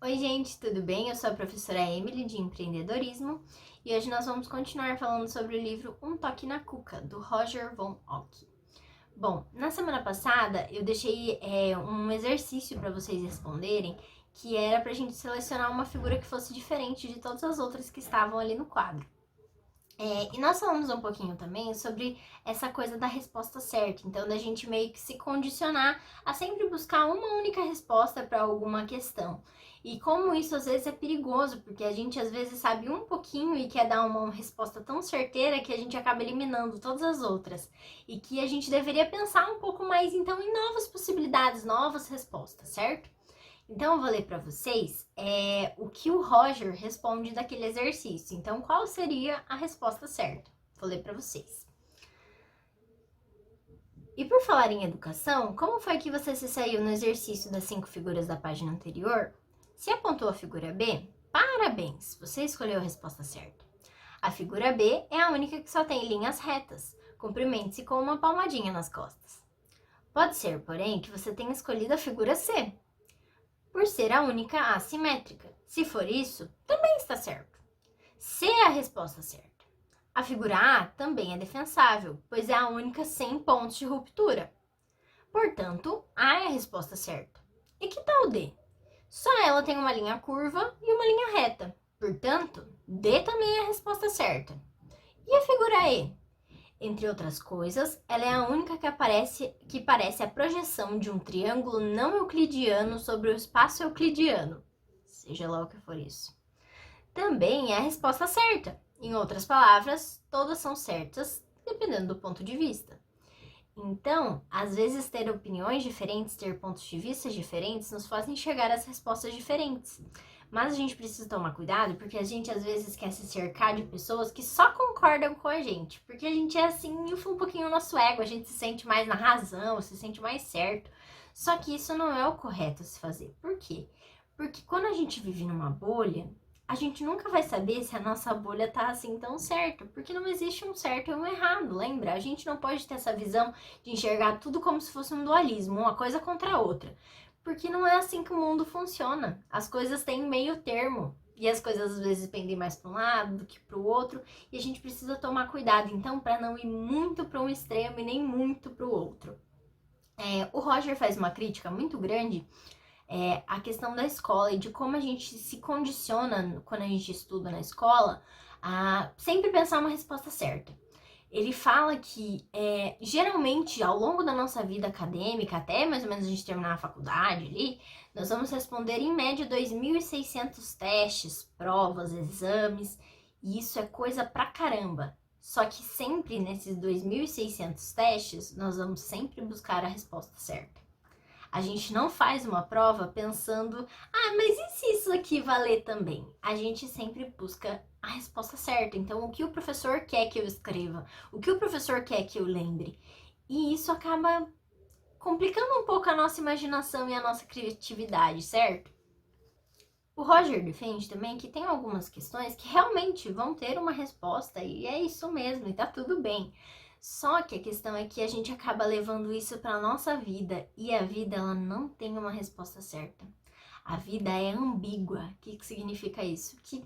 Oi, gente, tudo bem? Eu sou a professora Emily de Empreendedorismo e hoje nós vamos continuar falando sobre o livro Um Toque na Cuca, do Roger von Ock. Bom, na semana passada eu deixei um exercício para vocês responderem, que era para a gente selecionar uma figura que fosse diferente de todas as outras que estavam ali no quadro. E nós falamos um pouquinho também sobre essa coisa da resposta certa, então da gente meio que se condicionar a sempre buscar uma única resposta para alguma questão. E como isso às vezes é perigoso, porque a gente às vezes sabe um pouquinho e quer dar uma resposta tão certeira que a gente acaba eliminando todas as outras. E que a gente deveria pensar um pouco mais então em novas possibilidades, novas respostas, certo? Então, eu vou ler para vocês o que o Roger responde daquele exercício. Então, qual seria a resposta certa? Vou ler para vocês. E por falar em educação, como foi que você se saiu no exercício das 5 figuras da página anterior? Se apontou a figura B, parabéns, você escolheu a resposta certa. A figura B é a única que só tem linhas retas. Cumprimente-se com uma palmadinha nas costas. Pode ser, porém, que você tenha escolhido a figura C, por ser a única assimétrica. Se for isso, também está certo. C é a resposta certa. A figura A também é defensável, pois é a única sem pontos de ruptura. Portanto, A é a resposta certa. E que tal D? Só ela tem uma linha curva e uma linha reta. Portanto, D também é a resposta certa. E a figura E? Entre outras coisas, ela é a única que parece a projeção de um triângulo não euclidiano sobre o espaço euclidiano, seja lá o que for isso. Também é a resposta certa. Em outras palavras, todas são certas, dependendo do ponto de vista. Então, às vezes ter opiniões diferentes, ter pontos de vista diferentes, nos fazem enxergar as respostas diferentes. Mas a gente precisa tomar cuidado, porque a gente às vezes quer se cercar de pessoas que só concordam com a gente. Porque a gente é assim, infla um pouquinho o nosso ego, a gente se sente mais na razão, se sente mais certo. Só que isso não é o correto a se fazer. Por quê? Porque quando a gente vive numa bolha, a gente nunca vai saber se a nossa bolha tá assim tão certa, porque não existe um certo e um errado, lembra? A gente não pode ter essa visão de enxergar tudo como se fosse um dualismo, uma coisa contra a outra. Porque não é assim que o mundo funciona. As coisas têm meio termo. E as coisas às vezes pendem mais para um lado do que para o outro. E a gente precisa tomar cuidado, então, para não ir muito para um extremo e nem muito para o outro. O Roger faz uma crítica muito grande à questão da escola e de como a gente se condiciona quando a gente estuda na escola a sempre pensar uma resposta certa. Ele fala que, geralmente, ao longo da nossa vida acadêmica, até mais ou menos a gente terminar a faculdade ali, nós vamos responder em média 2.600 testes, provas, exames, e isso é coisa pra caramba. Só que sempre nesses 2.600 testes, nós vamos sempre buscar a resposta certa. A gente não faz uma prova pensando, mas e se isso aqui valer também? A gente sempre busca a resposta certa. Então, o que o professor quer que eu escreva? O que o professor quer que eu lembre? E isso acaba complicando um pouco a nossa imaginação e a nossa criatividade, certo? O Roger defende também que tem algumas questões que realmente vão ter uma resposta e é isso mesmo, e tá tudo bem. Só que a questão é que a gente acaba levando isso para nossa vida e a vida ela não tem uma resposta certa. A vida é ambígua. O que significa isso? Que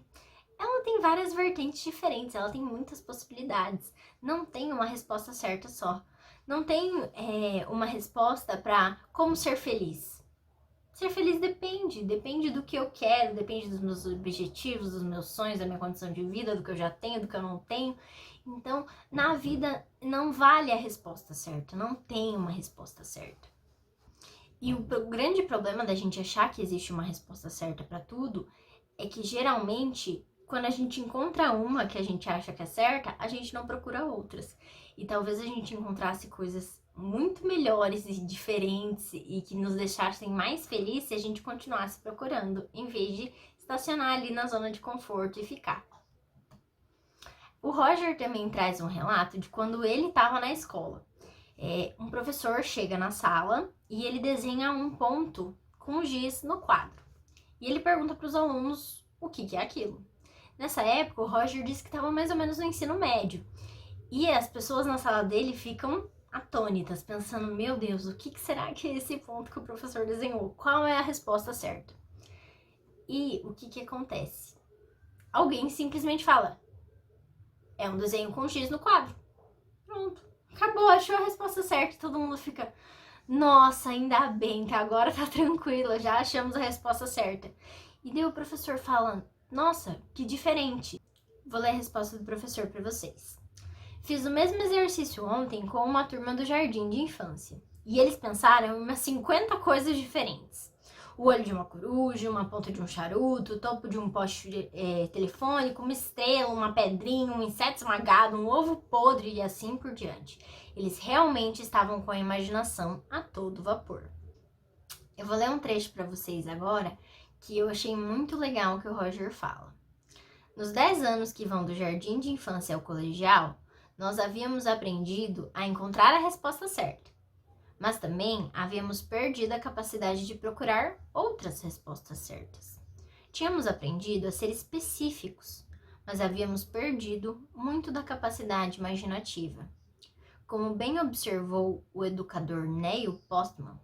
ela tem várias vertentes diferentes, ela tem muitas possibilidades. Não tem uma resposta certa só. Não tem uma resposta para como ser feliz. Ser feliz depende do que eu quero, depende dos meus objetivos, dos meus sonhos, da minha condição de vida, do que eu já tenho, do que eu não tenho. Então, na vida não vale a resposta certa, não tem uma resposta certa. E o grande problema da gente achar que existe uma resposta certa para tudo é que geralmente, quando a gente encontra uma que a gente acha que é certa, a gente não procura outras. E talvez a gente encontrasse coisas muito melhores e diferentes e que nos deixassem mais felizes se a gente continuasse procurando, em vez de estacionar ali na zona de conforto e ficar. O Roger também traz um relato de quando ele estava na escola. Um professor chega na sala e ele desenha um ponto com giz no quadro. E ele pergunta para os alunos o que é aquilo. Nessa época, o Roger disse que estava mais ou menos no ensino médio. E as pessoas na sala dele ficam atônitas, pensando, meu Deus, o que será que é esse ponto que o professor desenhou? Qual é a resposta certa? E o que acontece? Alguém simplesmente fala, é um desenho com X no quadro. Pronto, acabou, achou a resposta certa e todo mundo fica, nossa, ainda bem que agora tá tranquila, já achamos a resposta certa. E daí o professor fala, nossa, que diferente. Vou ler a resposta do professor para vocês. Fiz o mesmo exercício ontem com uma turma do jardim de infância. E eles pensaram em umas 50 coisas diferentes. O olho de uma coruja, uma ponta de um charuto, o topo de um poste telefônico, uma estrela, uma pedrinha, um inseto esmagado, um ovo podre e assim por diante. Eles realmente estavam com a imaginação a todo vapor. Eu vou ler um trecho para vocês agora que eu achei muito legal que o Roger fala. Nos 10 anos que vão do jardim de infância ao colegial, nós havíamos aprendido a encontrar a resposta certa, mas também havíamos perdido a capacidade de procurar outras respostas certas. Tínhamos aprendido a ser específicos, mas havíamos perdido muito da capacidade imaginativa. Como bem observou o educador Neil Postman,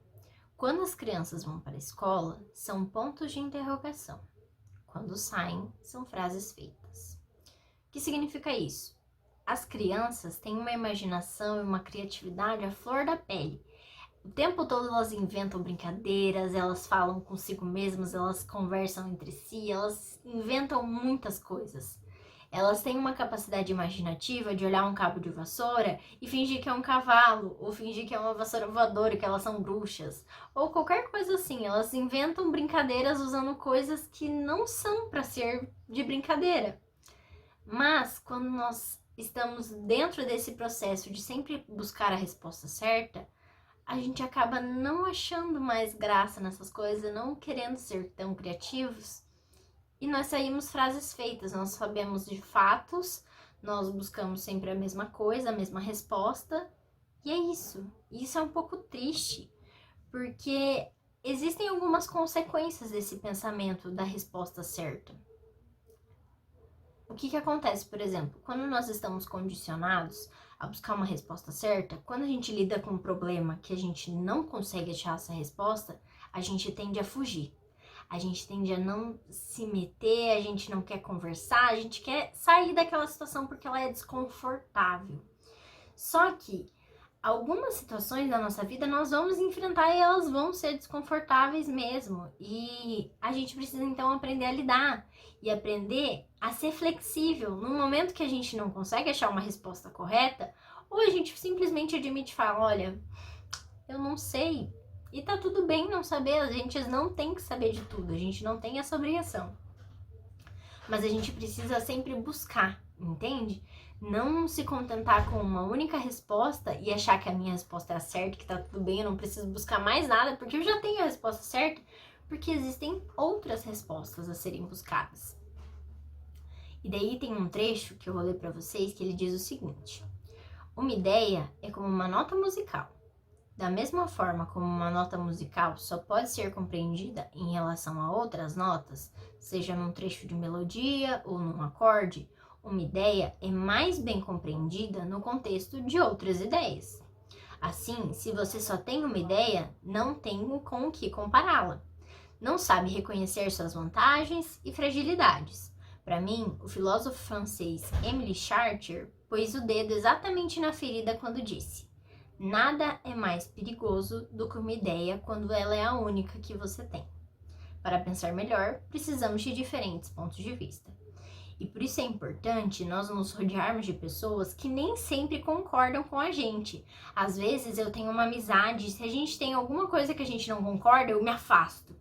quando as crianças vão para a escola, são pontos de interrogação. Quando saem, são frases feitas. O que significa isso? As crianças têm uma imaginação e uma criatividade à flor da pele. O tempo todo elas inventam brincadeiras, elas falam consigo mesmas, elas conversam entre si, elas inventam muitas coisas. Elas têm uma capacidade imaginativa de olhar um cabo de vassoura e fingir que é um cavalo, ou fingir que é uma vassoura voadora, que elas são bruxas, ou qualquer coisa assim. Elas inventam brincadeiras usando coisas que não são para ser de brincadeira. Mas quando nós estamos dentro desse processo de sempre buscar a resposta certa, a gente acaba não achando mais graça nessas coisas, não querendo ser tão criativos. E nós saímos frases feitas, nós sabemos de fatos, nós buscamos sempre a mesma coisa, a mesma resposta. E é isso. E isso é um pouco triste, porque existem algumas consequências desse pensamento da resposta certa. O que acontece, por exemplo, quando nós estamos condicionados a buscar uma resposta certa, quando a gente lida com um problema que a gente não consegue achar essa resposta, a gente tende a fugir. A gente tende a não se meter, a gente não quer conversar, a gente quer sair daquela situação porque ela é desconfortável. Só que algumas situações da nossa vida nós vamos enfrentar e elas vão ser desconfortáveis mesmo. E a gente precisa então aprender a lidar e aprender a ser flexível. No momento que a gente não consegue achar uma resposta correta, ou a gente simplesmente admite e fala, olha, eu não sei. E tá tudo bem não saber, a gente não tem que saber de tudo, a gente não tem essa obrigação. Mas a gente precisa sempre buscar, entende? Não se contentar com uma única resposta e achar que a minha resposta é a certa, que tá tudo bem, eu não preciso buscar mais nada, porque eu já tenho a resposta certa, porque existem outras respostas a serem buscadas. E daí tem um trecho que eu vou ler para vocês que ele diz o seguinte: uma ideia é como uma nota musical. Da mesma forma como uma nota musical só pode ser compreendida em relação a outras notas, seja num trecho de melodia ou num acorde, uma ideia é mais bem compreendida no contexto de outras ideias. Assim, se você só tem uma ideia, não tem com o que compará-la. Não sabe reconhecer suas vantagens e fragilidades. Para mim, o filósofo francês Émile Chartier pôs o dedo exatamente na ferida quando disse: nada é mais perigoso do que uma ideia quando ela é a única que você tem. Para pensar melhor, precisamos de diferentes pontos de vista. E por isso é importante nós nos rodearmos de pessoas que nem sempre concordam com a gente. Às vezes eu tenho uma amizade, se a gente tem alguma coisa que a gente não concorda, eu me afasto.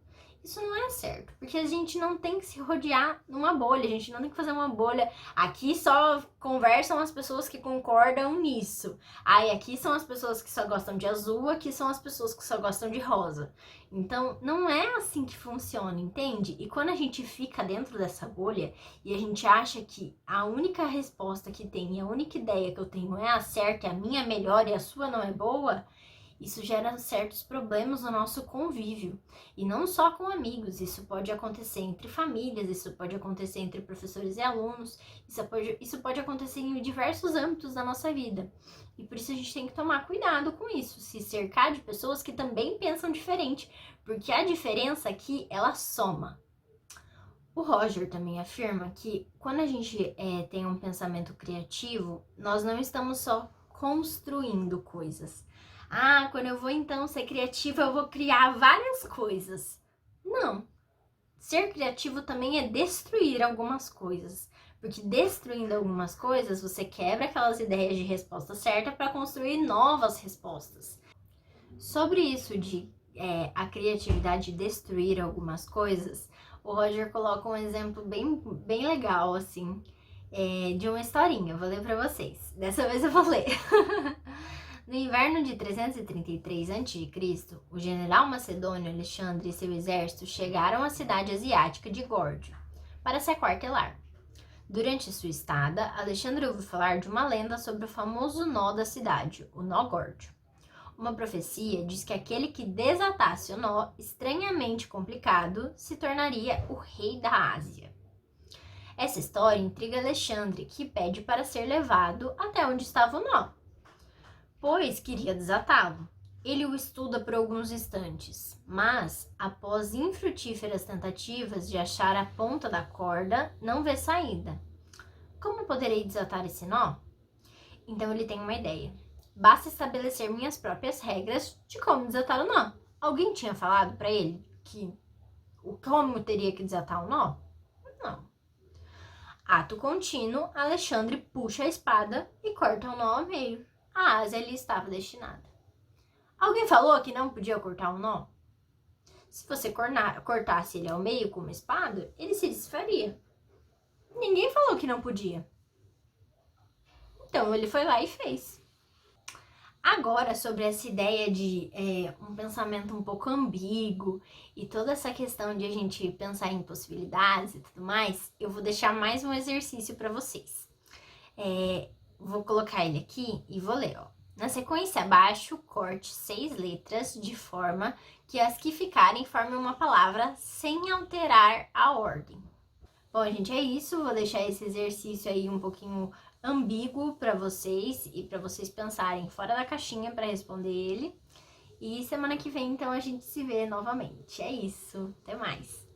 Isso não é certo, porque a gente não tem que se rodear numa bolha, a gente não tem que fazer uma bolha. Aqui só conversam as pessoas que concordam nisso. Aí aqui são as pessoas que só gostam de azul, aqui são as pessoas que só gostam de rosa. Então, não é assim que funciona, entende? E quando a gente fica dentro dessa bolha e a gente acha que a única resposta que tem e a única ideia que eu tenho é a certa, a minha é melhor e a sua não é boa, isso gera certos problemas no nosso convívio. E não só com amigos, isso pode acontecer entre famílias, isso pode acontecer entre professores e alunos, isso pode acontecer em diversos âmbitos da nossa vida. E por isso a gente tem que tomar cuidado com isso, se cercar de pessoas que também pensam diferente, porque a diferença aqui, ela soma. O Roger também afirma que quando a gente tem um pensamento criativo, nós não estamos só construindo coisas. Ah, quando eu vou então ser criativa, eu vou criar várias coisas. Não. Ser criativo também é destruir algumas coisas. Porque destruindo algumas coisas, você quebra aquelas ideias de resposta certa para construir novas respostas. Sobre isso de a criatividade destruir algumas coisas, o Roger coloca um exemplo bem legal, assim, de uma historinha. Eu vou ler para vocês. Dessa vez eu vou ler. No inverno de 333 a.C., o general macedônio Alexandre e seu exército chegaram à cidade asiática de Górdio para se aquartelar. Durante sua estada, Alexandre ouviu falar de uma lenda sobre o famoso nó da cidade, o nó Górdio. Uma profecia diz que aquele que desatasse o nó, estranhamente complicado, se tornaria o rei da Ásia. Essa história intriga Alexandre, que pede para ser levado até onde estava o nó, pois queria desatá-lo. Ele o estuda por alguns instantes, mas, após infrutíferas tentativas de achar a ponta da corda, não vê saída. Como poderei desatar esse nó? Então ele tem uma ideia. Basta estabelecer minhas próprias regras de como desatar o nó. Alguém tinha falado para ele que o como teria que desatar o nó? Não. Ato contínuo, Alexandre puxa a espada e corta o nó ao meio. A Ásia lhe estava destinada. Alguém falou que não podia cortar o nó? Se você cortasse ele ao meio com uma espada, ele se desfaria. Ninguém falou que não podia. Então ele foi lá e fez. Agora, sobre essa ideia de um pensamento um pouco ambíguo e toda essa questão de a gente pensar em possibilidades e tudo mais, eu vou deixar mais um exercício para vocês. Vou colocar ele aqui e vou ler, ó. Na sequência abaixo, corte 6 letras de forma que as que ficarem formem uma palavra sem alterar a ordem. Bom, gente, é isso. Vou deixar esse exercício aí um pouquinho ambíguo para vocês e para vocês pensarem fora da caixinha para responder ele. E semana que vem, então, a gente se vê novamente. É isso. Até mais.